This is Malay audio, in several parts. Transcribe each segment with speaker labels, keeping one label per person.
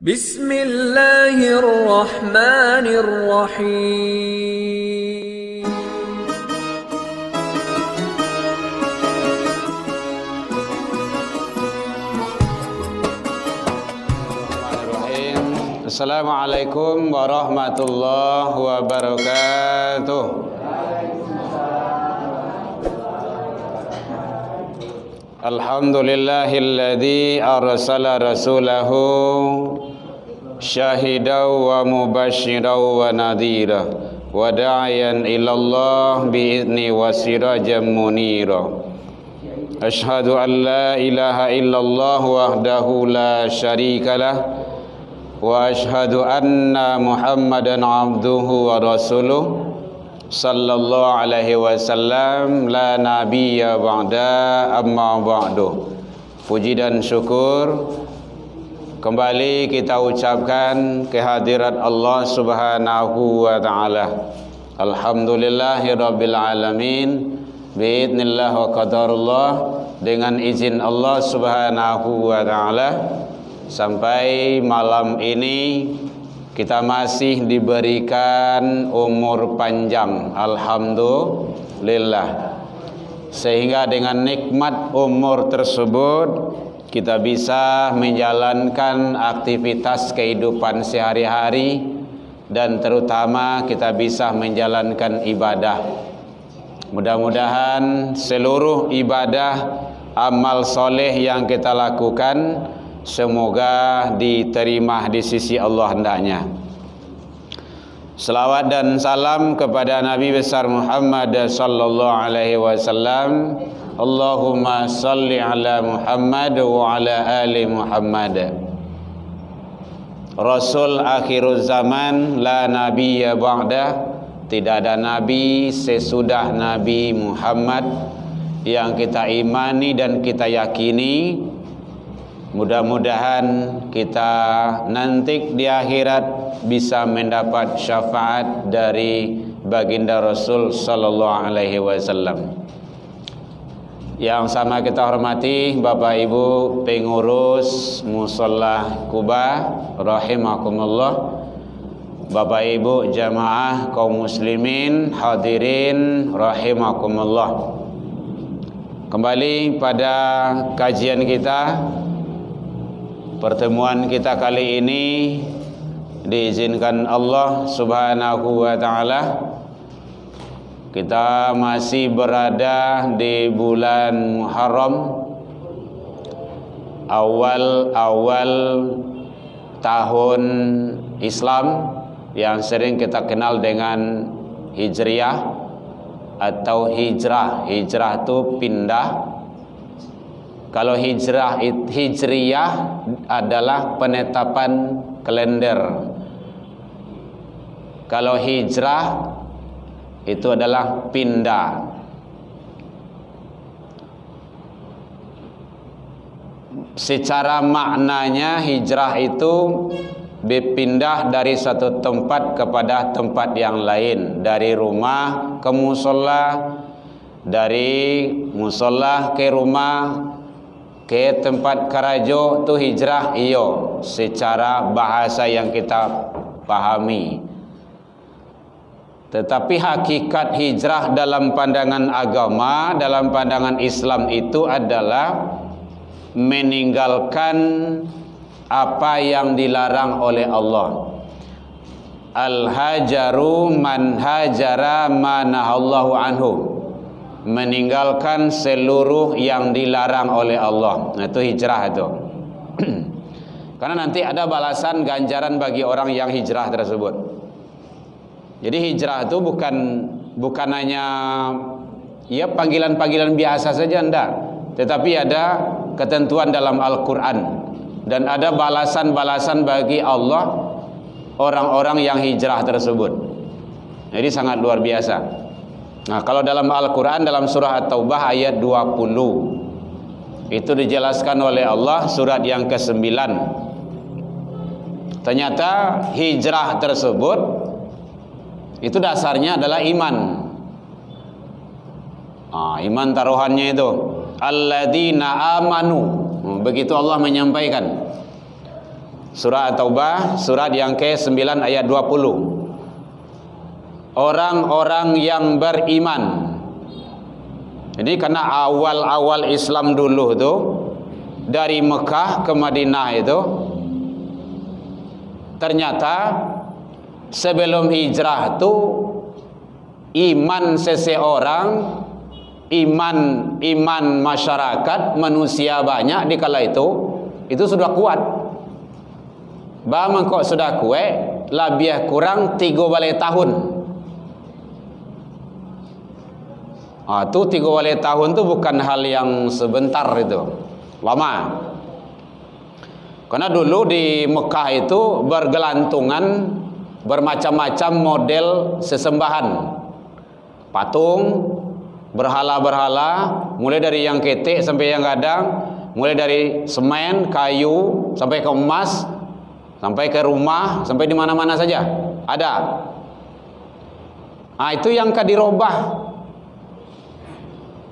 Speaker 1: Bismillahirrahmanirrahim.
Speaker 2: Assalamualaikum warahmatullahi wabarakatuh. Alhamdulillahilladzi arsala rasulahu syahidan wa mubasysyiran wa nadhira wa da'iyan ilallah bi'izni wa sirajan munira. Asyhadu an la ilaha illallah wahdahu la syarikalah wa asyhadu anna Muhammadan abduhu wa rasuluh sallallahu alaihi wasallam la nabiyya ba'da amma ba'du. Puji dan syukur kembali kita ucapkan kehadirat Allah Subhanahu wa taala. Alhamdulillahirabbil alamin. Biidznillah wa qadarullah, dengan izin Allah Subhanahu wa taala. Sampai malam ini kita masih diberikan umur panjang, alhamdulillah. Sehingga dengan nikmat umur tersebut kita bisa menjalankan aktivitas kehidupan sehari-hari, dan terutama kita bisa menjalankan ibadah. Mudah-mudahan seluruh ibadah, amal soleh yang kita lakukan semoga diterima di sisi Allah hendaknya. Selawat dan salam kepada Nabi besar Muhammad sallallahu alaihi wasallam. Allahumma salli ala Muhammad wa ala ali Muhammad. Rasul akhiruz zaman, la nabiyya ba'da. Tidak ada nabi sesudah Nabi Muhammad yang kita imani dan kita yakini. Mudah-mudahan kita nanti di akhirat bisa mendapat syafaat dari baginda Rasul sallallahu alaihi wasallam. Yang sama kita hormati Bapak Ibu pengurus Musholla Quba rahimakumullah, Bapak Ibu jamaah kaum muslimin hadirin rahimakumullah. Kembali pada kajian kita, pertemuan kita kali ini diizinkan Allah Subhanahu wa taala. Kita masih berada di bulan Muharram, awal tahun Islam yang sering kita kenal dengan Hijriyah atau hijrah. Hijrah itu pindah. Kalau Hijriyah adalah penetapan kalender. Kalau hijrah itu adalah pindah. Secara maknanya hijrah itu berpindah dari satu tempat kepada tempat yang lain, dari rumah ke musola, dari musola ke rumah, ke tempat karajo. Itu hijrah iyo secara bahasa yang kita pahami. Tetapi hakikat hijrah dalam pandangan agama, dalam pandangan Islam itu adalah meninggalkan apa yang dilarang oleh Allah. Al-hajaru man hajara ma nahallahu anhu. Meninggalkan seluruh yang dilarang oleh Allah. Nah, itu hijrah itu. Karena nanti ada balasan ganjaran bagi orang yang hijrah tersebut. Jadi hijrah itu bukan hanya ya panggilan-panggilan biasa saja, enggak. Tetapi ada ketentuan dalam Al-Quran, dan ada balasan-balasan bagi Allah orang-orang yang hijrah tersebut. Jadi sangat luar biasa. Nah, kalau dalam Al-Quran, dalam surah At-Taubah ayat 20, itu dijelaskan oleh Allah, surat yang ke-9. Ternyata hijrah tersebut itu dasarnya adalah iman. Iman taruhannya itu alladzina amanu. Begitu Allah menyampaikan. Surah At-Taubah, surat yang ke-9 ayat 20. Orang-orang yang beriman. Jadi karena awal-awal Islam dulu tu, dari Mekah ke Madinah itu, ternyata sebelum hijrah tu iman seseorang, iman masyarakat, manusia banyak di kala itu sudah kuat. Mengkok sudah kuat, lebih kurang 3 balai tahun. Tu 3 balai tahun tu bukan hal yang sebentar itu, lama. Karena dulu di Mekah itu bergelantungan bermacam-macam model sesembahan, patung, berhala-berhala, mulai dari yang ketek sampai yang gadang, mulai dari semen, kayu, sampai ke emas, sampai ke rumah, sampai di mana-mana saja ada. Itu yang dirubah.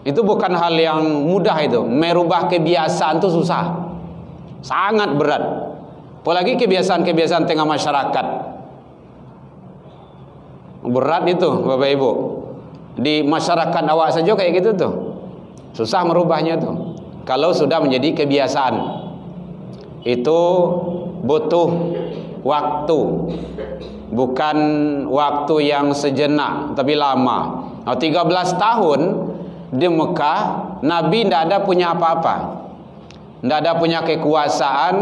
Speaker 2: Itu bukan hal yang mudah itu. Merubah kebiasaan itu susah, sangat berat. Apalagi kebiasaan-kebiasaan tengah masyarakat, berat itu Bapak Ibu. Di masyarakat awak saja kayak gitu tuh, susah merubahnya tuh. Kalau sudah menjadi kebiasaan, itu butuh waktu, bukan waktu yang sejenak tapi lama. 13 tahun di Mekah, Nabi tidak ada punya apa-apa, tidak ada punya kekuasaan,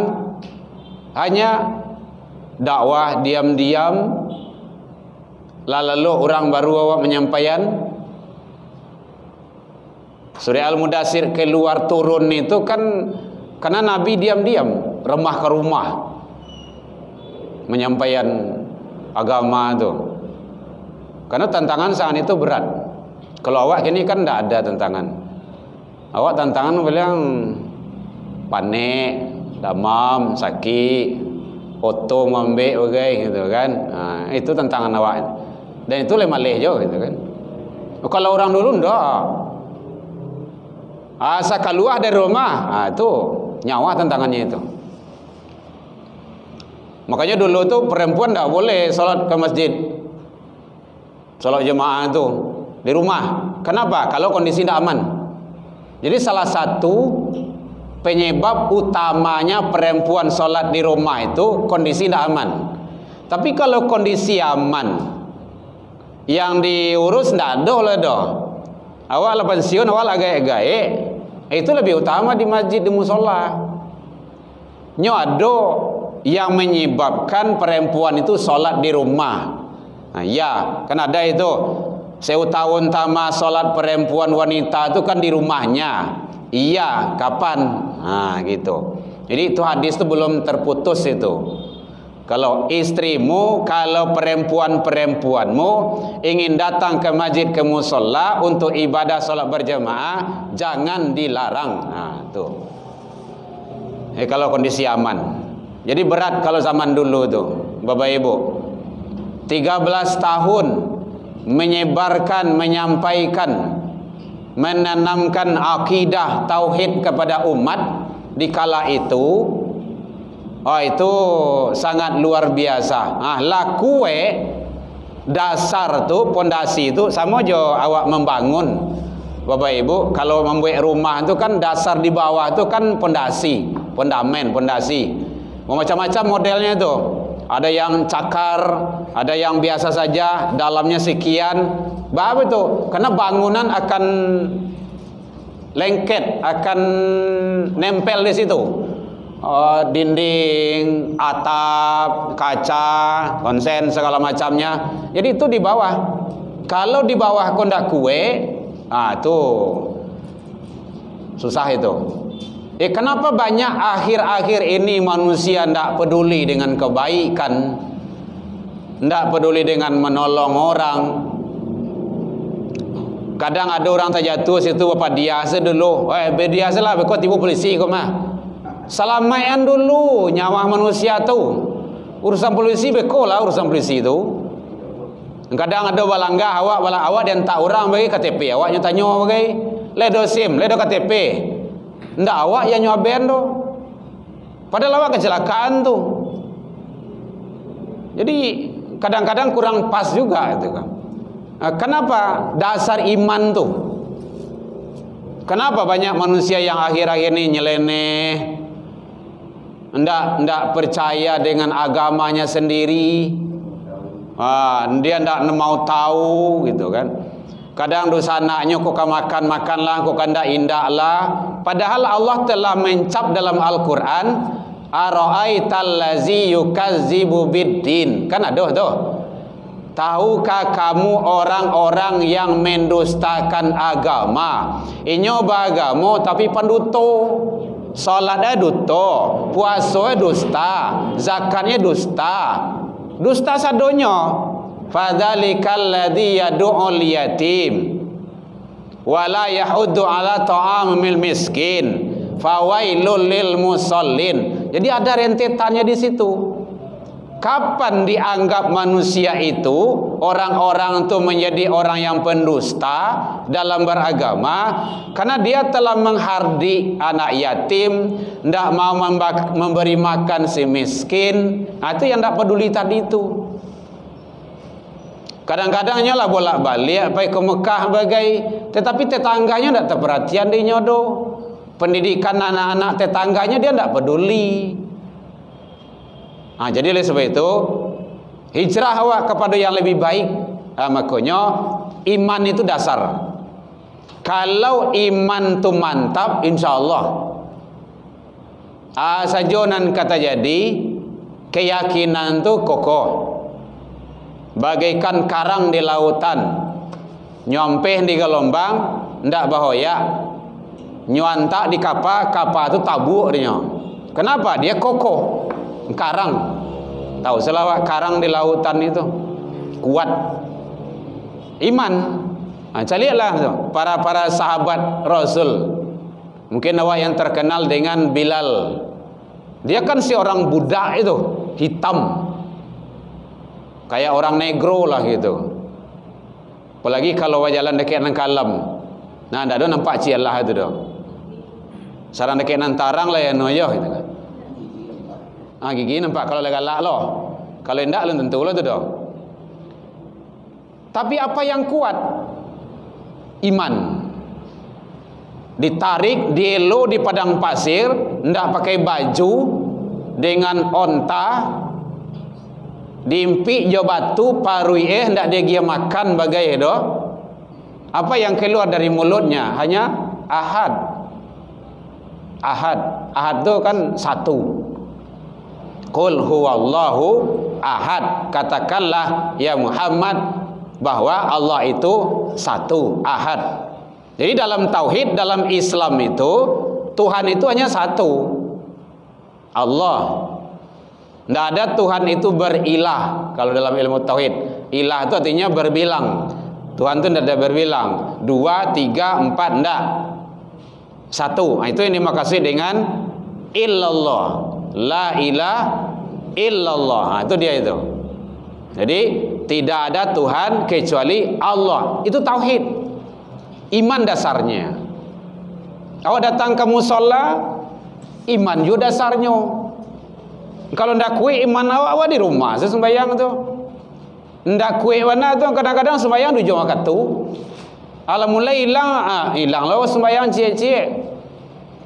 Speaker 2: hanya dakwah diam-diam. Lalu orang baru awak menyampaikan Surah Al-Mudaththir keluar turun itu kan karena Nabi diam-diam, rumah ke rumah menyampaikan agama itu. Karena tantangan saat itu berat. Kalau awak kini kan tidak ada tantangan. Awak tantangan bilang panik, damam, sakit, oto ngambek bagai gitu kan. Itu tantangan awak. Dan itu lemah juga gitu kan. Kalau orang dulu enggak. Asa keluar dari rumah, itu nyawa tantangannya itu. Makanya dulu tuh perempuan enggak boleh salat ke masjid, salat jemaah itu di rumah. Kenapa? Kalau kondisi tidak aman. Jadi salah satu penyebab utamanya perempuan salat di rumah itu kondisi tidak aman. Tapi kalau kondisi aman, yang diurus tidak ada oleh dah. Awak pensiun, awak agak-agak, itu lebih utama di masjid, di musola. Nyo ada yang menyebabkan perempuan itu solat di rumah. Ya, kan ada itu. Setahun utama solat perempuan wanita itu kan di rumahnya. Iya, kapan? Gitu. Jadi itu hadis itu belum terputus itu. Kalau istrimu, kalau perempuan-perempuanmu ingin datang ke masjid, ke musola untuk ibadah solat berjamaah, jangan dilarang. Tuh. Kalau kondisi aman. Jadi berat kalau zaman dulu tuh, Bapak Ibu. 13 tahun menyebarkan, menyampaikan, menanamkan akidah tauhid kepada umat di kala itu. Itu sangat luar biasa. Laku dasar tu, pondasi tu sama je awak membangun. Bapak Ibu, kalau membuat rumah tu kan dasar di bawah tu kan pondasi, fondamen, pondasi. Macam-macam modelnya tu. Ada yang cakar, ada yang biasa saja, dalamnya sekian. Bapak itu, karena bangunan akan lengket, akan nempel di situ. Dinding, atap, kaca, konsen segala macamnya. Jadi itu di bawah. Kalau di bawah kondak kue, itu susah itu. Kenapa banyak akhir-akhir ini manusia tidak peduli dengan kebaikan, tidak peduli dengan menolong orang? Kadang ada orang terjatuh situ, bapak dia dulu, dia lah, kau tiba polisi kau mah. Salamaian dulu nyawa manusia tu. Urusan polisi beko lah urusan polisi tu. Kadang ada balangga awak dan tak orang bagi KTP, awaknya tanya bagi ledo SIM, ledo KTP. Ndak awak yang nyobain tu. Padahal awak kecelakaan tu. Jadi kadang-kadang kurang pas juga itu kan. Kenapa dasar iman tuh? Kenapa banyak manusia yang akhir-akhir ini nyeleneh, ndak percaya dengan agamanya sendiri, dia ndak mau tahu gitu kan. Kadang dosa anaknya kok makan-makanlah, kok ndak indahlah. Padahal Allah telah mencap dalam Al-Quran, ara'aital ladzi yukazzibu biddin. Kan ada tuh. Tahukah kamu orang-orang yang mendustakan agama? Inyo beragama tapi penduto. Salatnya dusta, puasanya dusta, zakatnya dusta. Dusta sadonya. Fadzalikal ladzi yad'ul yatim wa la yahuddu ala ta'amil miskin fawailul lil musallin. Jadi ada rentetannya di situ. Kapan dianggap manusia itu, orang-orang itu menjadi orang yang pendusta dalam beragama? Karena dia telah menghardik anak yatim, tidak mau memberi makan si miskin. Itu yang tidak peduli tadi itu. Kadang-kadangnya lah bolak-balik pergi ke Mekah bagai, tetapi tetangganya tidak terperhatian di nyodo. Pendidikan anak-anak tetangganya dia tidak peduli. Jadi oleh sebab itu hijrah awak kepada yang lebih baik. Makanya iman itu dasar. Kalau iman itu mantap, insyaAllah sajonan kata jadi keyakinan itu kokoh, bagaikan karang di lautan, nyompeh di gelombang ndak bahaya, nyuantak di kapal itu tabuk dia. Kenapa? Dia kokoh. Karang, tahu selawat karang di lautan itu kuat iman. Carilah para sahabat Rasul. Mungkin awak yang terkenal dengan Bilal, dia kan seorang budak itu hitam, kayak orang negro lah gitu. Apalagi kalau jalan dekat nang kalam, nah ndak ada nampak cialah itu dah. Sarang dekat nang tarang lah ya noyo gitu kan. Gigi nampak kalau galak loh. Kalau enggak belum tentu lah tu dah. Tapi apa yang kuat? Iman. Ditarik, dielo di padang pasir, enggak pakai baju, dengan onta, diimpi jo batu, parui enggak dia makan bagai itu. Apa yang keluar dari mulutnya? Hanya ahad. Ahad tu kan satu. Qul huwallahu ahad. Katakanlah ya Muhammad bahwa Allah itu satu, ahad. Jadi dalam tauhid, dalam Islam itu Tuhan itu hanya satu, Allah. Tidak ada Tuhan itu berilah. Kalau dalam ilmu tauhid, ilah itu artinya berbilang. Tuhan itu tidak ada berbilang 2, 3, 4, tidak. Satu. Itu yang dimaksud dengan illallah. La ilaha illallah. Itu dia itu. Jadi tidak ada Tuhan kecuali Allah. Itu tauhid, iman dasarnya. Awak datang ke musola, iman juga dasarnya. Kalau ndak kuih iman awak di rumah sembahyang tu. Ndak kuih mana tu kadang-kadang sembahyang di jom akatu. Alhamdulillah hilang lah sembahyang cie-cie.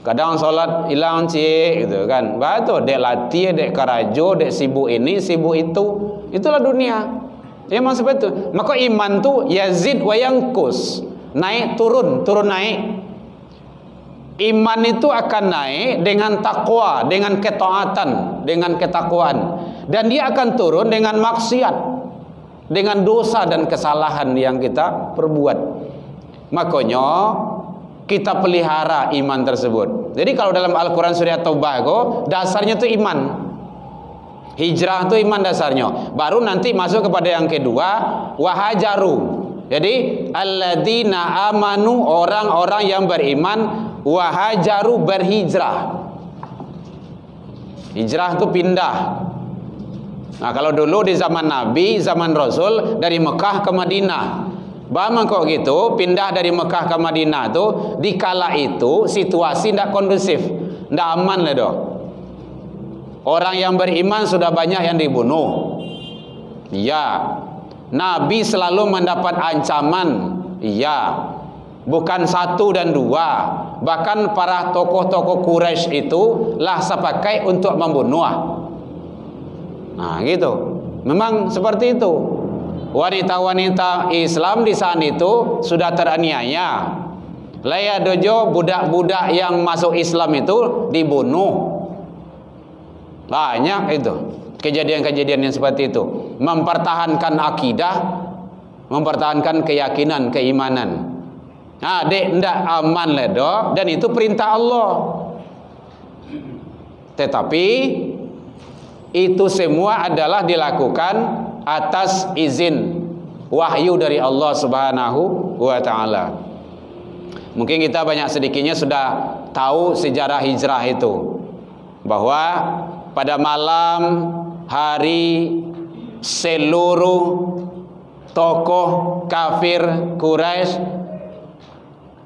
Speaker 2: Kadang solat hilang cik gitu kan. Betul, dek latih, dek karajo, dek sibuk ini, sibuk itu. Itulah dunia. Memang seperti itu. Maka iman tu yazid wa yanqus. Naik turun, turun naik. Iman itu akan naik dengan takwa, dengan ketaatan, dengan ketakwaan. Dan dia akan turun dengan maksiat, dengan dosa dan kesalahan yang kita perbuat. Makanya kita pelihara iman tersebut. Jadi kalau dalam Al-Quran surah Taubah dasarnya itu iman. Hijrah itu iman dasarnya. Baru nanti masuk kepada yang kedua, wahajaru. Jadi alladzina amanu, orang-orang yang beriman, wahajaru berhijrah. Hijrah itu pindah. Nah, kalau dulu di zaman Nabi, zaman Rasul, dari Mekah ke Madinah. Bagaimana kok gitu, pindah dari Mekah ke Madinah tu, di kala itu situasi tidak kondusif, tidak aman lah doh. Orang yang beriman sudah banyak yang dibunuh, Ya. Nabi selalu mendapat ancaman. Ya. Bukan satu dan dua. Bahkan para tokoh-tokoh Quraisy itu lah sepakai untuk membunuh. Nah, gitu. Memang seperti itu. Wanita-wanita Islam di saat itu sudah teraniaya. Laya dojo budak-budak yang masuk Islam itu dibunuh. Banyak itu kejadian-kejadian yang seperti itu. Mempertahankan akidah, mempertahankan keyakinan, keimanan. Nah, dek ndak aman lah dok, dan itu perintah Allah. Tetapi itu semua adalah dilakukan atas izin wahyu dari Allah Subhanahu wa taala. Mungkin kita banyak sedikitnya sudah tahu sejarah hijrah itu, bahwa pada malam hari seluruh tokoh kafir Quraisy,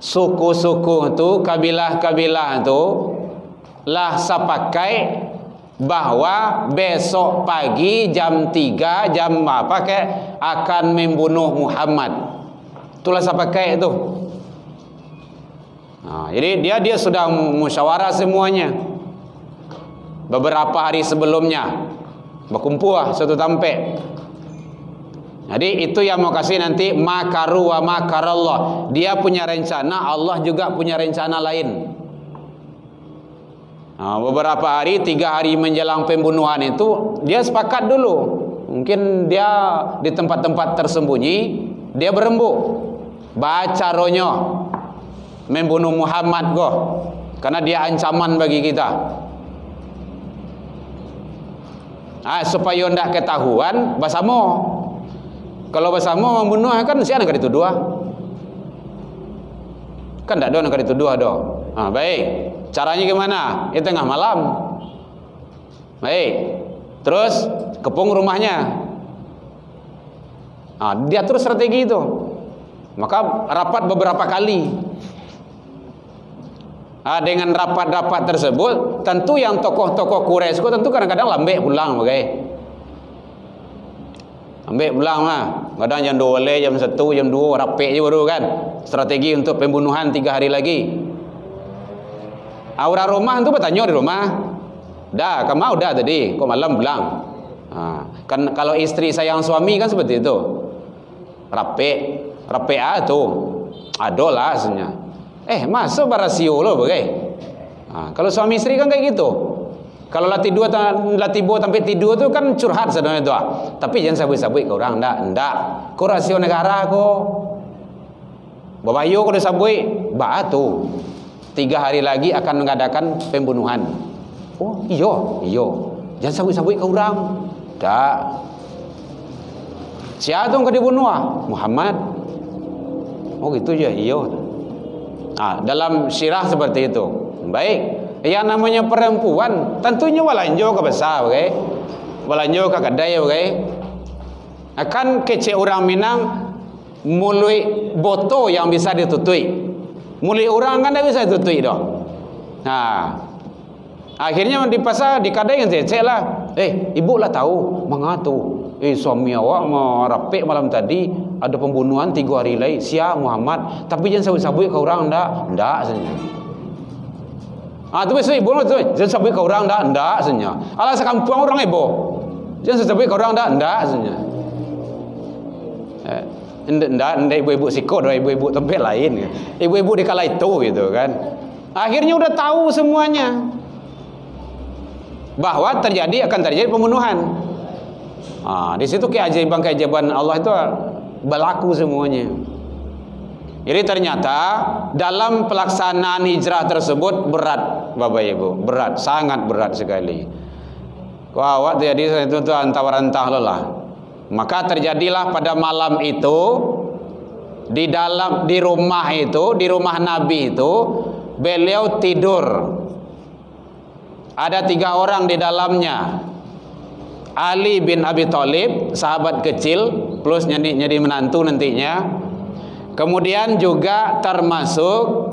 Speaker 2: suku-suku itu, kabilah-kabilah itu lah sepakai bahwa besok pagi jam 3 jam apa kayak akan membunuh Muhammad. Itulah sepakai itu. Nah, jadi dia sudah musyawarah semuanya. Beberapa hari sebelumnya berkumpul satu tampek. Jadi itu yang mau kasih nanti makaru wa makarallah. Dia punya rencana, Allah juga punya rencana lain. Nah, beberapa hari, 3 hari menjelang pembunuhan itu, dia sepakat dulu. Mungkin dia di tempat-tempat tersembunyi, dia berembuk, baca ronyo membunuh Muhammad kok, karena dia ancaman bagi kita. Nah, supaya tidak ketahuan, basamo. Kalau bersama membunuh kan siapa nak dituduh? Kan tak ada nak dituduh dah. Baik. Caranya gimana? Tengah malam. Baik. Terus kepung rumahnya. Dia terus strategi itu. Maka rapat beberapa kali. Dengan rapat-rapat tersebut, tentu yang tokoh-tokoh Quraisy tentu kadang-kadang lambek pulang, bagai. Ambil pulang lah. Kadang jam 2 boleh, jam 1, jam 2 rapik je baru kan. Strategi untuk pembunuhan 3 hari lagi. Orang rumah tu bertanya di rumah. Dah, kamu dah tadi. Kok malam pulang? Kan kalau isteri sayang suami kan seperti itu. Rapik tu. Adolah sebenarnya. Masuk barasio lo bagai. Kalau suami isteri kan kayak gitu. Kalau latih dua sampai tidur tu kan curhat sebenarnya tu. Tapi jangan sabui-sabui ke orang, ndak. Kau rasio negara ko. Babayo kau disabui, tu. 3 hari lagi akan mengadakan pembunuhan. Oh, iyo. Jangan sabui-sabui ke orang. Ndak. Siapa tu kau dibunuh? Muhammad. Oh gitu je, iyo. Dalam syirah seperti itu. Baik. Yang namanya perempuan tentunya walanjo ke besar, okay? Walanjo ke kedai, okay? Akan kece orang Minang mulai boto yang bisa ditutui. Mulai orang kan tak bisa ditutui dah. Akhirnya di pasar di kedai yang cecek lah. Ibu lah tahu mengatu. Suami awak mau rapik malam tadi ada pembunuhan 3 hari lagi. Siap Muhammad. Tapi jangan sabui-sabui ke orang, ndak sebenarnya. Tu besok ibu tu jangan sabui ke orang ndak sebenarnya. Alah sekampung orang ibu. Jangan sabui ke orang ndak sebenarnya. Ndak ibu-ibu sikot atau ibu-ibu tempat lain. Ibu-ibu di kala itu gitu kan. Akhirnya udah tahu semuanya. Bahwa akan terjadi pembunuhan. Di situ keajaiban Allah itu berlaku semuanya. Jadi ternyata dalam pelaksanaan hijrah tersebut berat, Bapak Ibu, berat, sangat berat sekali. Awak jadi itu antah-antah lelah. Maka terjadilah pada malam itu di rumah Nabi itu, beliau tidur. Ada 3 orang di dalamnya. Ali bin Abi Thalib, sahabat kecil, plus jadi menantu nantinya. Kemudian juga termasuk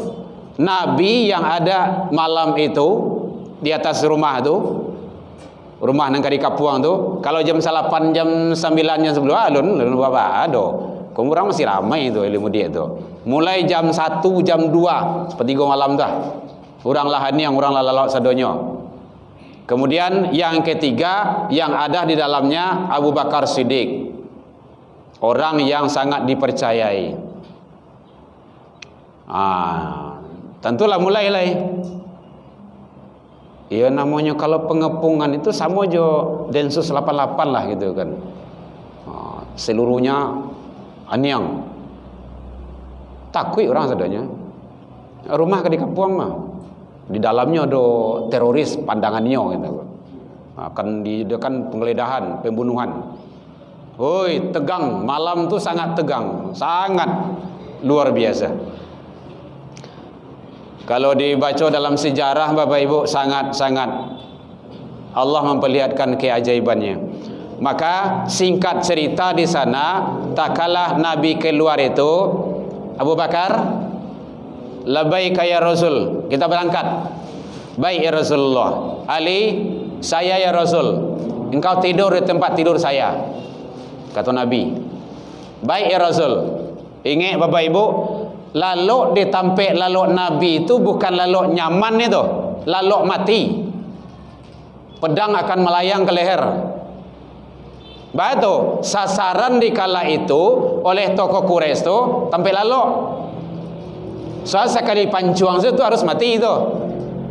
Speaker 2: Nabi yang ada malam itu di atas rumah itu. rumah nang kadi kapuang tu, kalau jam 8, jam 9, jam 10 alun bapa ado. Kurang masih ramai tu ilmu dia tu. Mulai jam 1, jam 2 seperti malam dah. Orang lah yang orang lalak sadonyo. Kemudian yang ketiga yang ada di dalamnya Abu Bakar Siddiq. Orang yang sangat dipercayai. Tentulah mulailah. Ya namanya kalau pengepungan itu sama jo Densus 88 lah gitu kan. Seluruhnya aniang. Takui orang sadanya. Rumah ke di kampung mah. Di dalamnya ada teroris pandangannya gitu. Akan diadakan penggeledahan, pembunuhan. Hoi, tegang, malam tu sangat tegang, sangat luar biasa. Kalau dibaca dalam sejarah Bapak Ibu sangat-sangat Allah memperlihatkan keajaibannya. Maka singkat cerita di sana, tak kalah Nabi keluar itu, Abu Bakar, labbaik ya Rasul, kita berangkat. Baik ya Rasulullah. Ali, saya ya Rasul, engkau tidur di tempat tidur saya, kata Nabi. Baik ya Rasul. Ingat Bapak Ibu, lalok ditampik lalok Nabi itu bukan lalok nyaman itu, lalok mati. Pedang akan melayang ke leher. Batu sasaran di kala itu oleh tokoh Quraisy itu tampil lalok. Soal sekali pancuang itu harus mati itu.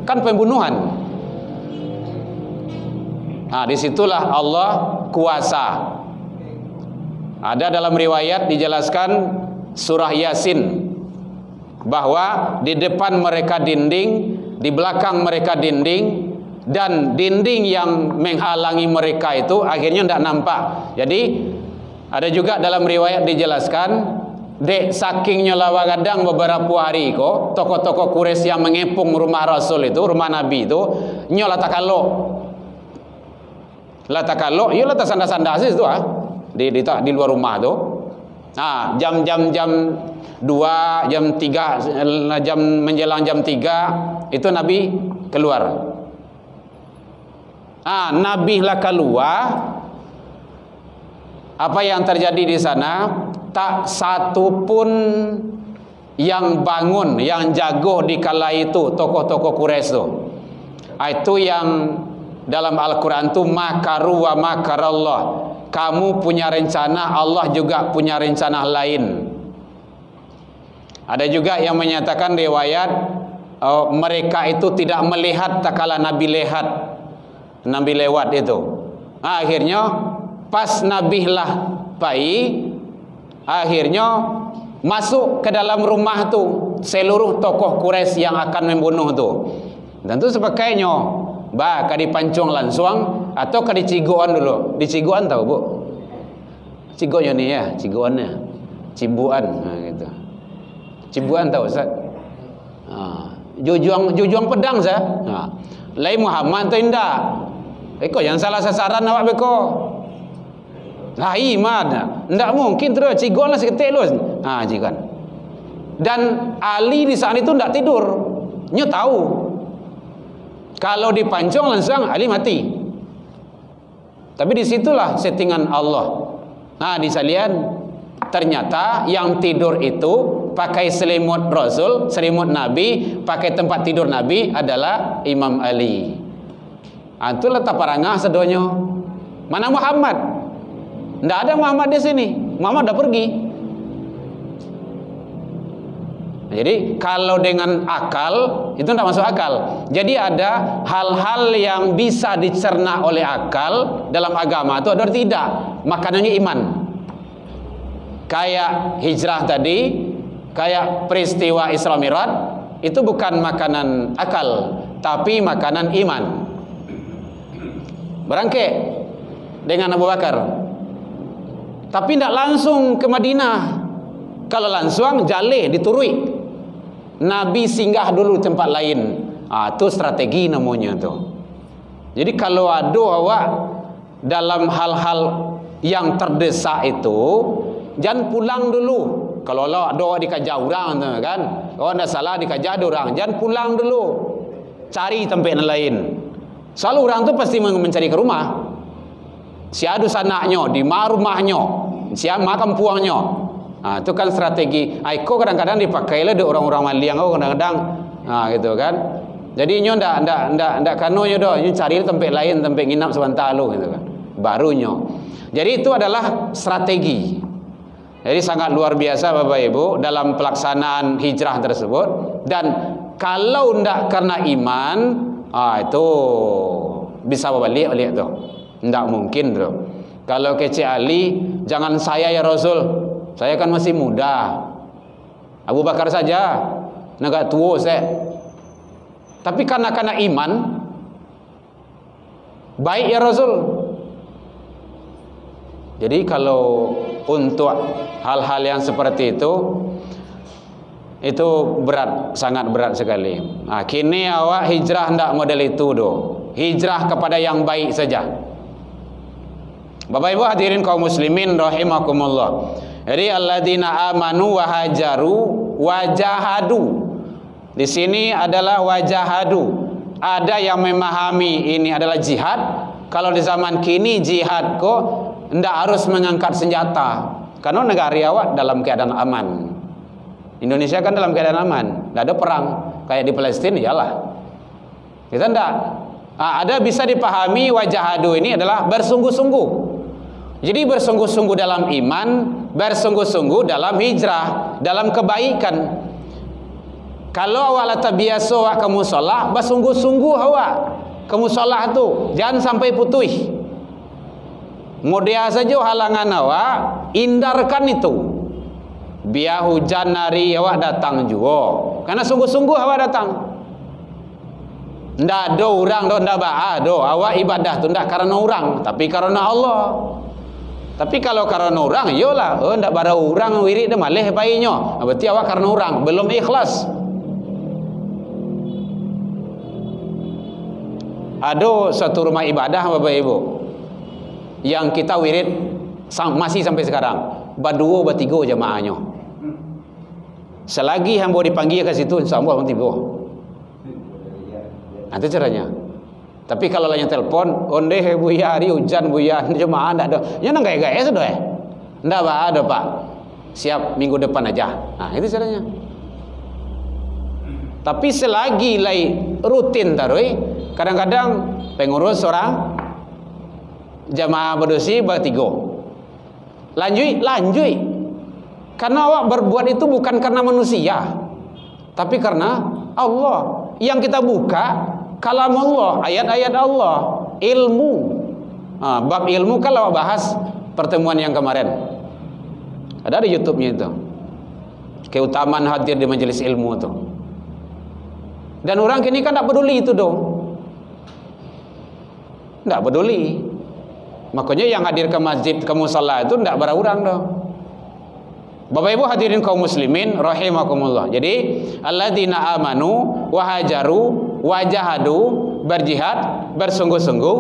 Speaker 2: Kan pembunuhan. Disitulah Allah kuasa. Ada dalam riwayat dijelaskan surah Yasin bahwa di depan mereka dinding, di belakang mereka dinding, dan dinding yang menghalangi mereka itu akhirnya tidak nampak. Jadi ada juga dalam riwayat dijelaskan, dek sakingnya lawa kadang beberapa hari kok tokoh-tokoh Quraisy yang mengepung rumah Rasul itu, rumah Nabi itu, nyola takalok. Lah takalok, iya lah sanda-sanda sih itu di luar rumah tu. Jam 2, jam 3, jam menjelang jam 3 itu Nabi keluar. Nabi lah keluar. Apa yang terjadi di sana? Tak satu pun yang bangun, yang jago di kala itu tokoh-tokoh Quraisy itu. Itu yang dalam Al-Quran itu makaru wa makarallah. Kamu punya rencana, Allah juga punya rencana lain. Ada juga yang menyatakan riwayat mereka itu tidak melihat tak kala Nabi lihat, Nabi lewat itu. Akhirnya pas Nabi lah pai, akhirnya masuk ke dalam rumah tu seluruh tokoh Quraisy yang akan membunuh tu. Tentu sebagainya kadi pancung langsung atau kadi ciguan dulu. Di ciguan tahu Bu? Ciguannya ni ya, ciguannya. Cibuan gitu. Cibuan tahu Ustaz? Jujuang pedang sah. Lain Muhammad tu indah. Eko yang salah sasaran awak beko. Iman. Ndak mungkin terus ciguan lah seketik lu. Ciguan. Dan Ali di saat itu ndak tidur. Nyo tahu. Kalau dipancung langsung Ali mati. Tapi disitulah settingan Allah. Di salian ternyata yang tidur itu pakai selimut Rasul, selimut Nabi, pakai tempat tidur Nabi adalah Imam Ali. Itulah taparangah sedonyo. Mana Muhammad? Tidak ada Muhammad di sini. Muhammad dah pergi. Jadi kalau dengan akal itu tidak masuk akal. Jadi ada hal-hal yang bisa dicerna oleh akal dalam agama itu ada tidak. Makanannya iman. Kayak hijrah tadi, kayak peristiwa Isra Mi'raj, itu bukan makanan akal, tapi makanan iman. Berangkat dengan Abu Bakar, tapi tidak langsung ke Madinah. Kalau langsung jaleh diturui, Nabi singgah dulu tempat lain. Itu strategi namanya tu. Jadi kalau ada awak dalam hal-hal yang terdesak itu, jangan pulang dulu. Kalau Allah doa dikajar orang tu kan, kalau ada salah dikajar orang, jangan pulang dulu, cari tempat lain. Selalu orang tu pasti mencari ke rumah. Si adu sanaknya, di rumahnya, si makam puangnya. Itu kan strategi. Aiko kadang-kadang dipakai lah orang-orang maliang kadang-kadang. Gitu kan. Jadi nyo ndak kano nyo doh, nyo cari tempat lain, tempat nginap sebentar lu gitu kan. Barunya. Jadi itu adalah strategi. Jadi sangat luar biasa Bapak Ibu dalam pelaksanaan hijrah tersebut. Dan kalau ndak karena iman, itu bisa balik tu. Ndak mungkin tu. Kalau kece Ali, jangan saya ya Rasul. Saya kan masih muda. Abu Bakar saja, negak tua saya. Tapi karena iman, baik ya Rasul. Jadi kalau untuk hal-hal yang seperti itu berat, sangat berat sekali. Kini awak hijrah ndak model itu doh. Hijrah kepada yang baik saja. Bapak Ibu hadirin kaum muslimin rahimakumullah. Jadi alladzina amanu wa hajaru wa jahadu. Di sini adalah wajahadu. Ada yang memahami ini adalah jihad. Kalau di zaman kini jihad kok ndak harus mengangkat senjata. Karena negara awak dalam keadaan aman. Indonesia kan dalam keadaan aman, ndak ada perang kayak di Palestina iyalah. Kita ndak. Ada bisa dipahami wajahadu ini adalah bersungguh-sungguh. Jadi bersungguh-sungguh dalam iman, bersungguh-sungguh dalam hijrah, dalam kebaikan. Kalau awak lah terbiasa awak ke musolah, bersungguh-sungguh awak ke musolah tu, jangan sampai putih. Mudah saja halangan awak, hindarkan itu. Biar hujan hari awak datang juga, karena sungguh-sungguh awak datang. Ndak ada orang do, ndak do. Awak ibadah tu ndak karena orang, tapi karena Allah. Tapi kalau karena orang, iyalah, ndak bara orang wirid dah malih baiknya. Berarti awak karena orang, belum ikhlas. Ada satu rumah ibadah Bapak Ibu yang kita wirid masih sampai sekarang, berdua bertiga jemaahnya. Selagi hamba dipanggil ke situ, insyaallah hamba tiba. Itu caranya. Tapi kalau lainnya telepon, onde buya hari hujan buya jemaah ndak ada. Ya nang gaya-gaya sudah ndak ada Pak. Siap minggu depan aja. Itu caranya. Tapi selagi lai rutin tarui, kadang-kadang pengurus orang jamaah berdosi bertiga. Lanjut. Karena awak berbuat itu bukan karena manusia, tapi karena Allah. Yang kita buka kalam Allah, ayat-ayat Allah, ilmu. Bab ilmu kalau bahas pertemuan yang kemarin. Ada di YouTube-nya itu. Keutamaan hadir di majelis ilmu itu. Dan orang kini kan tak peduli itu dong. Tak peduli. Makanya yang hadir ke masjid, ke musalla itu tak bara orang dong. Bapak Ibu hadirin kaum muslimin rahimakumullah. Jadi alladzina amanu wa hajaru wa jahadu, berjihad, bersungguh-sungguh.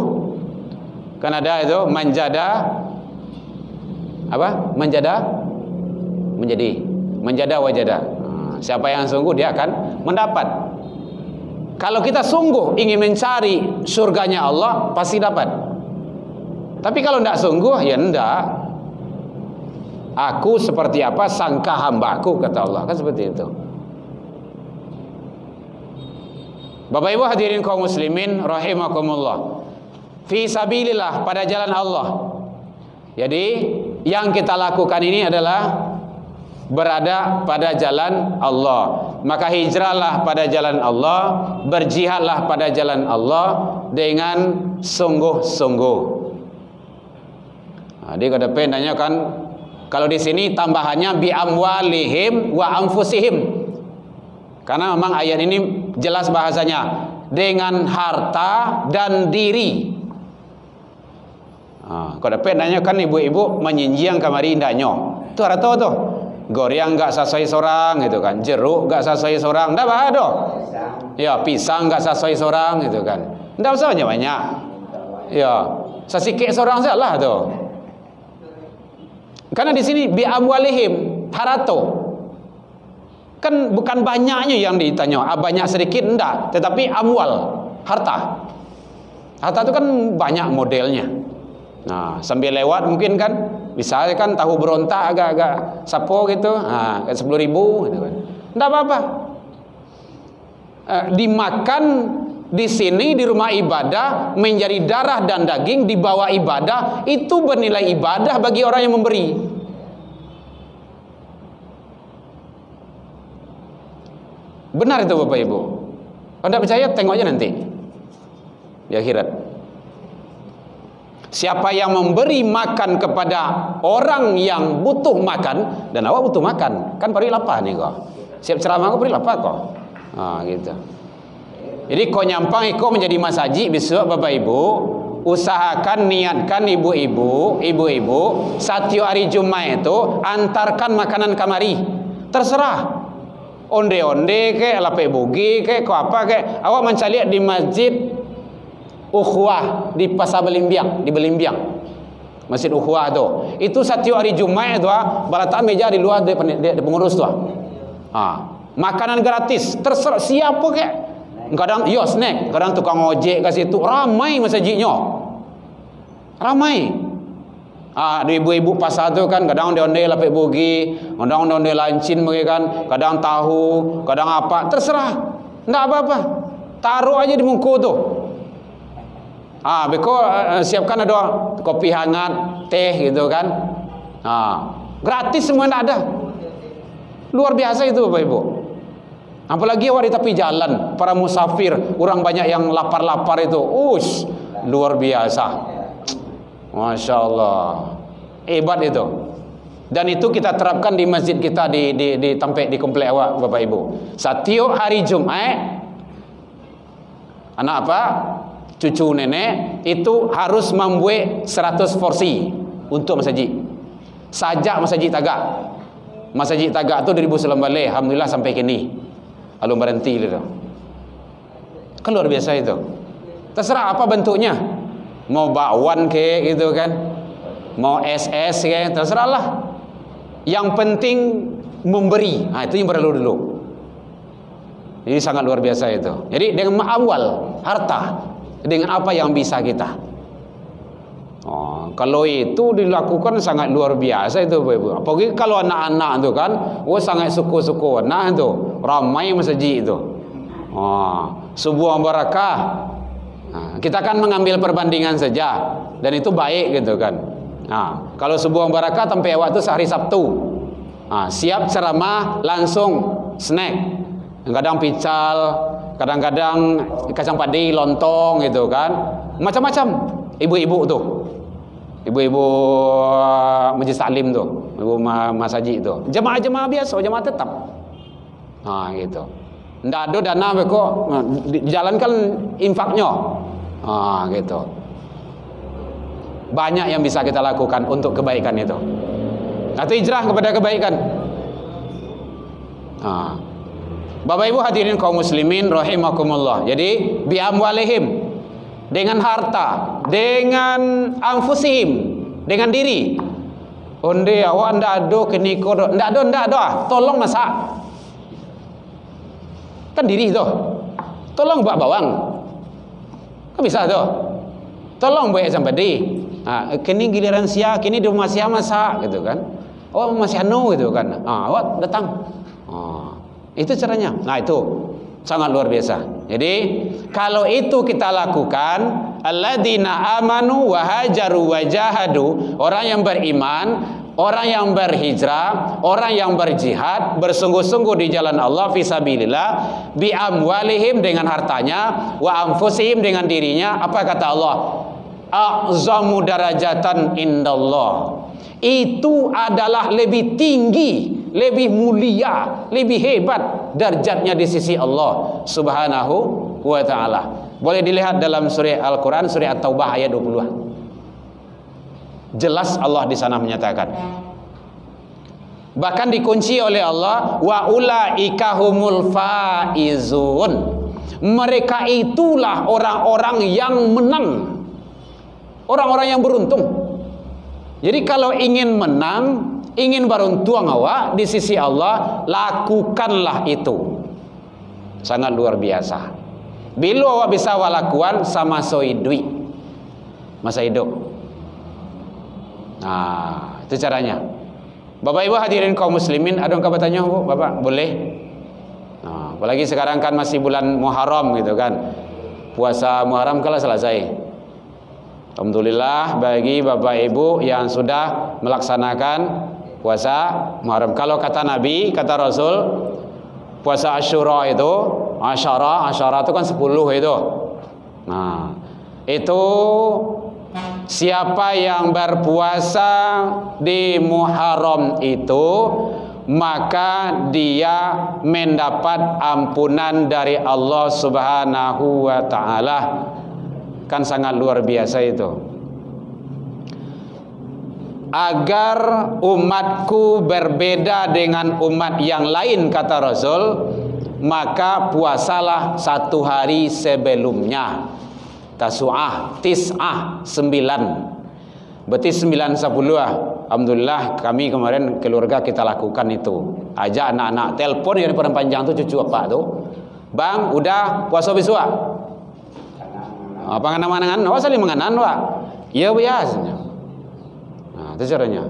Speaker 2: Kan ada itu menjada apa? Menjada wajada. Siapa yang sungguh dia akan mendapat. Kalau kita sungguh ingin mencari surganya Allah, pasti dapat. Tapi kalau tidak sungguh, ya tidak. Aku seperti apa sangka hambaku, kata Allah. Kan seperti itu. Bapak Ibu hadirin kaum muslimin rahimakumullah. Fi sabilillah, pada jalan Allah. Jadi yang kita lakukan ini adalah berada pada jalan Allah. Maka hijrahlah pada jalan Allah, berjihadlah pada jalan Allah dengan sungguh-sungguh. Jadi ke depan nanya kan, kalau di sini tambahannya bi amwalihim wa anfusihim. Karena memang ayat ini jelas bahasanya dengan harta dan diri. Ke depan nanya kan ibu-ibu menyinjang kamari indahnya. Itu harta tu. Goryang enggak sesuai seorang gitu kan, jeruk enggak sesuai seorang, ndak ada. Ya, pisang enggak sesuai seorang gitu kan. Ndak usah banyak. Ya, sesikit seorang sajalah tu. Karena di sini bi amwalihim, harta. Kan bukan banyaknya yang ditanya, banyak sedikit enggak, tetapi amwal, harta. Harta itu kan banyak modelnya. Nah, sambil lewat mungkin kan bisa kan tahu berontak agak-agak sapo gitu, 10.000 gitu kan. Enggak apa-apa. Dimakan di sini di rumah ibadah menjadi darah dan daging dibawa ibadah, itu bernilai ibadah bagi orang yang memberi. Benar itu Bapak Ibu. Kalau tidak percaya tengok aja nanti di akhirat. Siapa yang memberi makan kepada orang yang butuh makan, dan awak butuh makan, kan pergi lapar nih kok. Siap ceramah kok pergi lapar kok. Gitu. Jadi kau nyampang kau menjadi mas haji besok Bapak Ibu, usahakan niatkan ibu-ibu setiap hari Jumat itu antarkan makanan kamari. Terserah. Onde-onde ke lape bugi ke kau apa ke, awak mencari di Masjid Ukhuwah di Pasar Belimbiang, di Belimbiang. Masjid Ukhuwah tu. Itu setiap hari Jumat tu balataan meja di luar dia pengurus tu. Makanan gratis, terserah siapa ke. Kadang snack, kadang tukang ojek kat situ, ramai masjidnya. Ramai. Ibu-ibu pasar tu kan kadang onde-onde lapik bugi, kadang onde-onde lancin bagi kan, kadang tahu, kadang apa, terserah. Enggak apa-apa. Taruh aja di muka tu. Beko siapkan ada kopi hangat, teh gitu kan. Gratis semua enggak ada. Luar biasa itu Bapak Ibu. Apalagi awak di tepi jalan, para musafir, orang banyak yang lapar-lapar itu. Luar biasa. Masya Allah, hebat itu. Dan itu kita terapkan di masjid kita di Tampek, di komplek awak Bapak Ibu. Setiap hari Jumat, anak apa? Cucu nenek itu harus membuat 100 porsi untuk masjid. Sajak masjid Tagak. Masjid Tagak itu 2019 balik, alhamdulillah sampai kini. Belum berhenti gitu. Kan luar biasa itu. Terserah apa bentuknya. Mau bakwan ke gitu kan, mau SS ke, terserahlah. Yang penting memberi. Itu yang perlu dulu. Ini sangat luar biasa itu. Jadi dengan awal harta, dengan apa yang bisa kita. Kalau itu dilakukan sangat luar biasa itu Bapak Ibu. Apalagi kalau anak-anak itu kan, sangat suku-suku anak itu, ramai masjid itu. Sebuah barakah. Kita kan mengambil perbandingan saja, dan itu baik gitu kan. Kalau sebuah barakah sampai waktu sehari Sabtu, siap ceramah langsung snack, kadang pical, kadang-kadang kacang padi, lontong gitu kan, macam-macam. Ibu-ibu tuh, ibu-ibu majlis taklim tuh, ibu mas haji tuh, jemaah-jemaah biasa, jemaah tetap, gitu. Nggak ada dana kok dijalankan infaknya. Gitu. Banyak yang bisa kita lakukan untuk kebaikan itu. Atau hijrah kepada kebaikan. Bapak Ibu hadirin kaum muslimin rahimakumullah. Jadi bi amwalihim, dengan harta, dengan anfusihim, dengan diri. Onde awak ndak ada keniko, ndak ada. Tolong masak. Kan diri tu. Tolong buat bawang. Kan bisa tu. Tolong buat asam padi. Kini giliran sia, kini di rumah sia masak gitu kan. Masih anu gitu kan. Awak datang. Itu caranya. Itu sangat luar biasa. Jadi kalau itu kita lakukan, alladzina amanu wa hajaru wa jahadu, orang yang beriman, orang yang berhijrah, orang yang berjihad, bersungguh-sungguh di jalan Allah fisabilillah, bi amwalihim dengan hartanya, wa anfusihim dengan dirinya. Apa kata Allah? A'zamu darajatan indallah. Itu adalah lebih tinggi, lebih mulia, lebih hebat derajatnya di sisi Allah Subhanahu wa taala. Boleh dilihat dalam surah Al-Qur'an, surah At-Taubah ayat 20. Jelas Allah di sana menyatakan. Bahkan dikunci oleh Allah, wa ulaika humul faizun. Mereka itulah orang-orang yang menang. Orang-orang yang beruntung. Jadi kalau ingin menang, ingin beruntung awak di sisi Allah, lakukanlah itu. Sangat luar biasa. Bila awak bisa awak lakukan sama soi duit. masa hidup. Nah, itu caranya. Bapak Ibu hadirin kaum muslimin, ada yang kau bertanya, Bu, Bapak, boleh? Nah, apalagi sekarang kan masih bulan Muharram gitu kan. Puasa Muharram kalau selesai. Alhamdulillah bagi Bapak Ibu yang sudah melaksanakan puasa Muharram. Kalau kata Nabi, kata Rasul, puasa Asyura itu, Asyara itu kan 10 itu. Nah, itu siapa yang berpuasa di Muharram itu, maka dia mendapat ampunan dari Allah Subhanahu wa ta'ala. Kan sangat luar biasa itu. Agar umatku berbeda dengan umat yang lain, kata Rasul, maka puasalah 1 hari sebelumnya. Tasu'ah, Tis'ah, 9. Berarti 9 10 lah. Alhamdulillah kami kemarin keluarga kita lakukan itu. Ajak anak-anak, telepon yang paling panjang tu cucu apa tu, Bang, udah puasa besok? Apa nganan-nganan? Oh, saling menganan, Pak. Ya biasanya. Nah, itu caranya.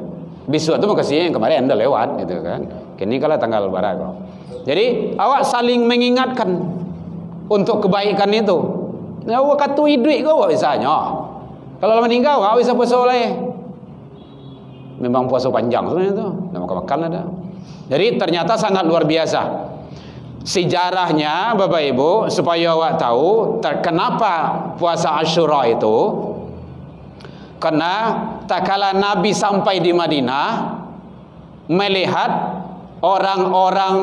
Speaker 2: Besok tu makasih yang kemarin dah lewat gitu kan. Kini kalau tanggal barat kok. Jadi awak saling mengingatkan untuk kebaikan itu. Ya, awak katui duit kau bisanya. Kalau meninggal awak bisa puasa oleh. Memang puasa panjang sebenarnya tu. Dah makan ada. Jadi ternyata sangat luar biasa. Sejarahnya Bapak Ibu, supaya awak tahu kenapa puasa Asyura itu. Karena tak kala Nabi sampai di Madinah, melihat orang-orang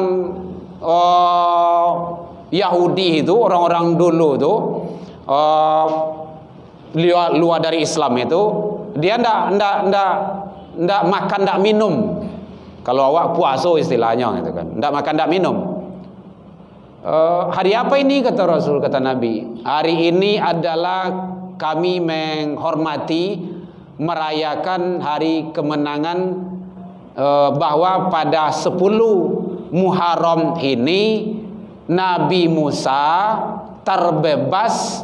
Speaker 2: Yahudi itu, orang-orang dulu itu, luar dari Islam itu, dia ndak makan, ndak minum. Kalau awak puasa istilahnya gitu kan, ndak makan, ndak minum. Hari apa ini, kata Rasul, kata Nabi? Hari ini adalah kami menghormati, merayakan hari kemenangan, bahwa pada 10 Muharram ini Nabi Musa terbebas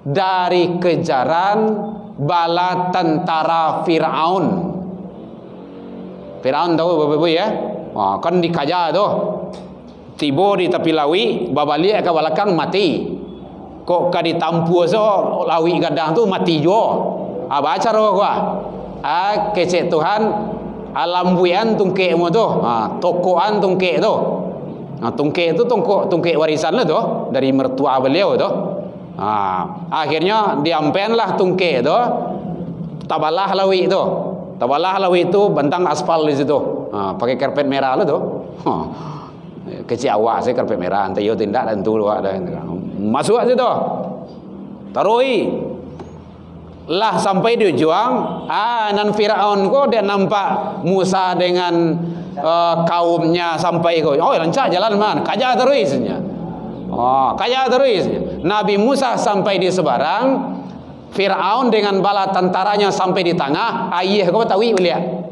Speaker 2: dari kejaran bala tentara Fir'aun. Fir'aun tahu Bapak Ibu ya? Kan dikaja tuh. Tiba di tepi lawi, babalik ke belakang mati. Kok ka ditampu so lawi gadang tu mati juga. Baca roh gua. Kecek Tuhan alam buian tungke mo tu. Tokoan tungke tu. Tungke itu tungke warisan lah tu dari mertua beliau tu. Akhirnya diampenlah tungke tu. Tabalah lawi tu. Tabalah lawi tu bentang aspal di situ. Pakai karpet merah lah tu. Kecil awak saya karpet merah, entah yo tindak dan tu luar dah. Masuk kat situ. Tarui. Lah sampai di ujung, nan Firaun ko dia nampak Musa dengan kaumnya sampai ko. Oh, lancar jalan man, kaja terusnya. Kaja terus. Nabi Musa sampai di seberang, Firaun dengan bala tentaranya sampai di tengah, ayah kau tahu lihat.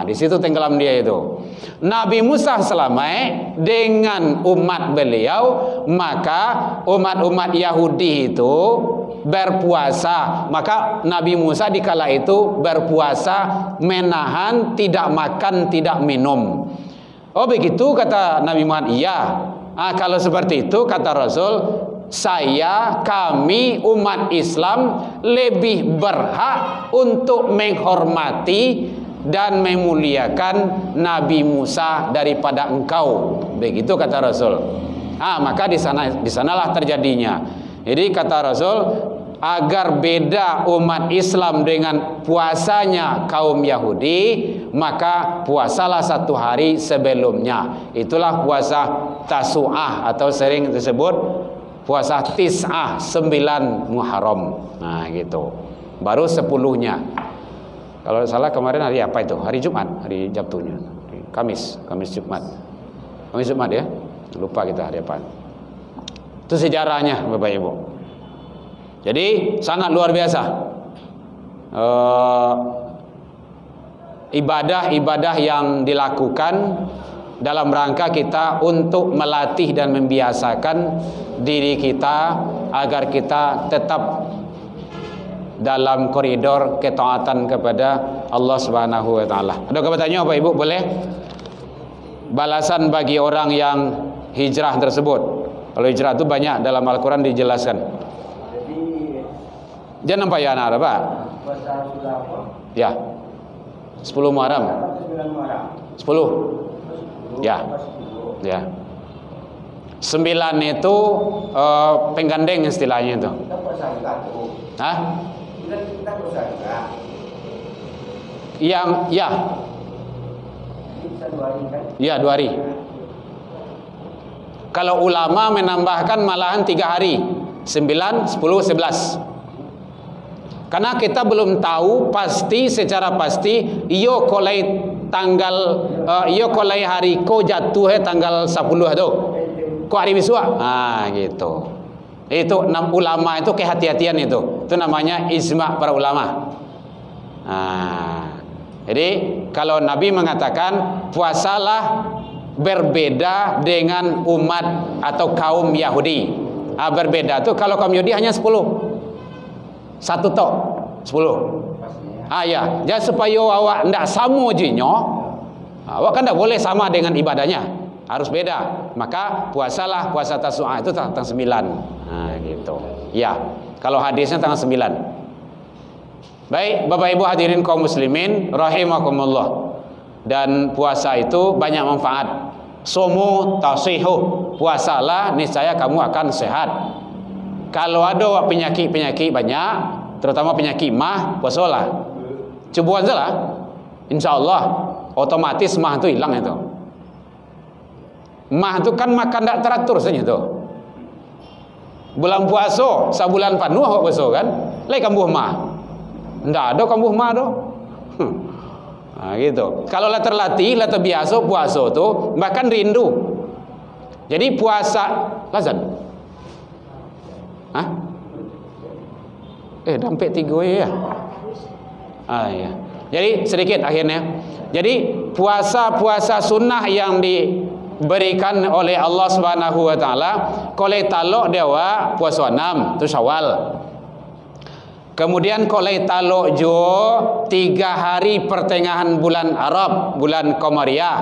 Speaker 2: Di situ tenggelam dia itu. Nabi Musa selamat dengan umat beliau, maka umat-umat Yahudi itu berpuasa. Maka Nabi Musa dikala itu berpuasa, menahan, tidak makan, tidak minum. Oh begitu kata Nabi Muhammad. Iya. Kalau seperti itu kata Rasul, kami umat Islam lebih berhak untuk menghormati dan memuliakan Nabi Musa daripada engkau. Begitu kata Rasul. Maka di sanalah terjadinya. Jadi kata Rasul, agar beda umat Islam dengan puasanya kaum Yahudi, maka puasalah 1 hari sebelumnya. Itulah puasa Tasu'ah atau sering disebut puasa Tis'ah, 9 Muharram. Gitu. Baru 10-nya. Kalau salah kemarin hari apa itu? Hari Jumat, hari Sabtunya. Kamis Jumat. Kamis Jumat ya. Lupa kita hari apa. Itu sejarahnya Bapak Ibu. Jadi sangat luar biasa. Ibadah-ibadah yang dilakukan dalam rangka kita untuk melatih dan membiasakan diri kita agar kita tetap dalam koridor ketaatan kepada Allah Subhanahu wa taala. Ada bertanya Pak Ibu, boleh? Balasan bagi orang yang hijrah tersebut. Kalau hijrah itu banyak dalam Al-Quran dijelaskan. Jangan nampak ya anak Pak? Ya. 10 Muharram. 10. Ya. Ya. 9 itu penggandeng istilahnya itu. Hah? Yang ya. Ya 2 hari. Kalau ulama menambahkan malahan 3 hari, 9, 10, 11. Karena kita belum tahu pasti secara pasti iyo kolai tanggal iyo kolai hari ko jatuh tanggal 10 tu. Ko hari biswa. Gitu. Itu ulama itu kehati-hatian itu. Itu namanya ijma' para ulama. Jadi kalau Nabi mengatakan puasalah berbeda dengan umat atau kaum Yahudi. Berbeda tu kalau kaum Yahudi hanya 10. Satu tok 10. Ya. Jadi supaya awak ndak sama jinyo, awak kan ndak boleh sama dengan ibadahnya. Harus beda. Maka puasalah puasa Tasu'a itu tanggal 9. Gitu. Ya. Kalau hadisnya tanggal 9. Baik, Bapak Ibu hadirin kaum muslimin rahimakumullah. Dan puasa itu banyak manfaat. Sumu tasihu. Puasalah niscaya kamu akan sehat. Kalau ada penyakit-penyakit banyak, terutama penyakit mah, puasalah. Cubuan salah. Insyaallah otomatis mah itu hilang itu. Mah itu kan makan tak teratur saja itu. Bulan puasa, sebulan penuh kok puasa kan? Lai kambuh mah. Ndak ada kambuh mah do. Gitu. Kalau lah terlatih, lah terbiasa puasa tu, bahkan rindu. Jadi puasa lazan. Dampet 3 ya. Ya. Jadi sedikit akhirnya. Jadi puasa sunnah yang diberikan oleh Allah Subhanahu wa taala, kolai talok dewa puasa 6 tu Syawal. Kemudian kolai talok jo 3 hari pertengahan bulan Arab, bulan Qamariyah.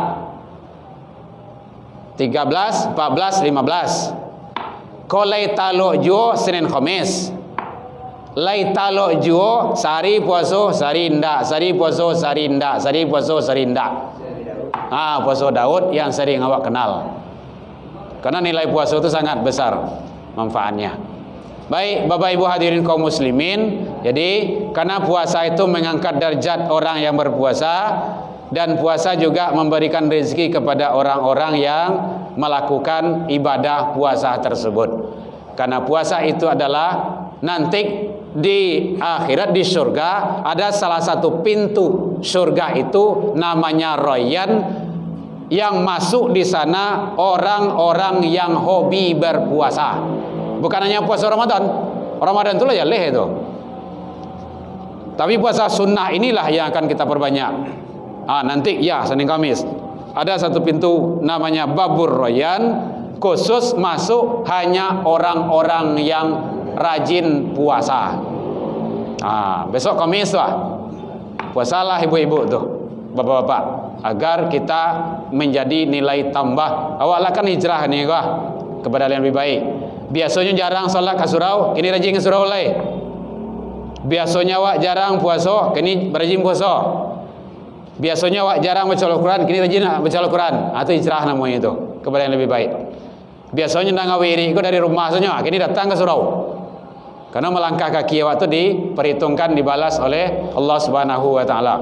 Speaker 2: 13, 14, 15. Kolai talok jo Senin Khamis. Lai talok jo sehari puasa, sehari ndak, sehari puasa, sehari ndak, sehari puasa, sehari ndak. Puasa Daud yang sering awak kenal. Karena nilai puasa itu sangat besar manfaatnya. Baik, Bapak Ibu hadirin kaum muslimin, jadi karena puasa itu mengangkat derajat orang yang berpuasa, dan puasa juga memberikan rezeki kepada orang-orang yang melakukan ibadah puasa tersebut. Karena puasa itu adalah nanti di akhirat, di surga, ada salah satu pintu surga itu namanya Rayyan, yang masuk di sana orang-orang yang hobi berpuasa. Bukan hanya puasa Ramadan. Ramadan itu lah ya leh itu. Tapi puasa sunnah inilah yang akan kita perbanyak. Nanti ya Senin Kamis ada satu pintu namanya Babur Rayyan, khusus masuk hanya orang-orang yang rajin puasa. Besok Kamis lah. Puasalah ibu-ibu tuh, bapak-bapak, agar kita menjadi nilai tambah. Awaklah kan hijrah nih kah kepada yang lebih baik. Biasanya jarang salat ke surau, kini rajin ke surau lai. Biasanya awak jarang puasa, kini rajin puasa. Biasanya awak jarang baca Al-Quran, kini rajin baca Al-Quran. Itu hijrah namanya itu, kepada yang lebih baik. Biasanya nang ngawiri itu dari rumah saja, kini datang ke surau. Karena melangkah kaki awak itu diperhitungkan, dibalas oleh Allah Subhanahu wa taala.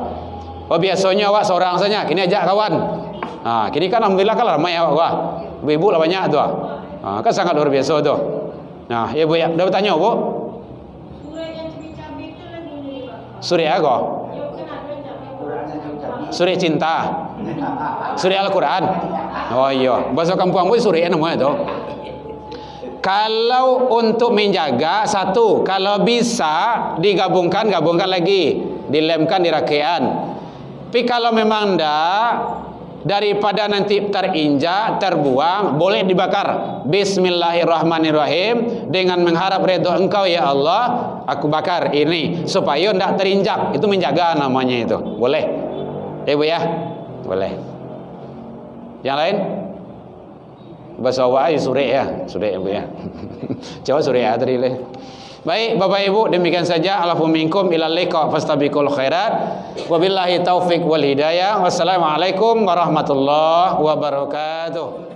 Speaker 2: Biasanya awak seorang saja, kini ajak kawan. Kini kan alhamdulillah kan ramai awak. Ibu-ibu lah banyak tu. Kan sangat luar biasa tu. Ya Bu, ya, dah bertanya Bu? Surah yang cabai itu lagi ni, Pak. Surah apa? Surah cinta. Surah Al-Quran. Oh iya, bahasa kampung Bu surah namanya tu. Kalau untuk menjaga satu, kalau bisa gabungkan lagi, dilemkan di rakaat. Tapi kalau memang ndak, daripada nanti terinjak, terbuang, boleh dibakar. Bismillahirrahmanirrahim, dengan mengharap redha Engkau ya Allah, aku bakar ini supaya tidak terinjak. Itu menjaga namanya itu. Boleh. Bu ya? Boleh. Yang lain? Bahasa awak suri ya. Suri Bu ya. Coba suri ya tadi le. Baik Bapak Ibu, demikian saja. Alafu minkum ilal liqa fastabiqul khairat. Wabillahi taufik wal hidayah. Wassalamualaikum warahmatullahi wabarakatuh.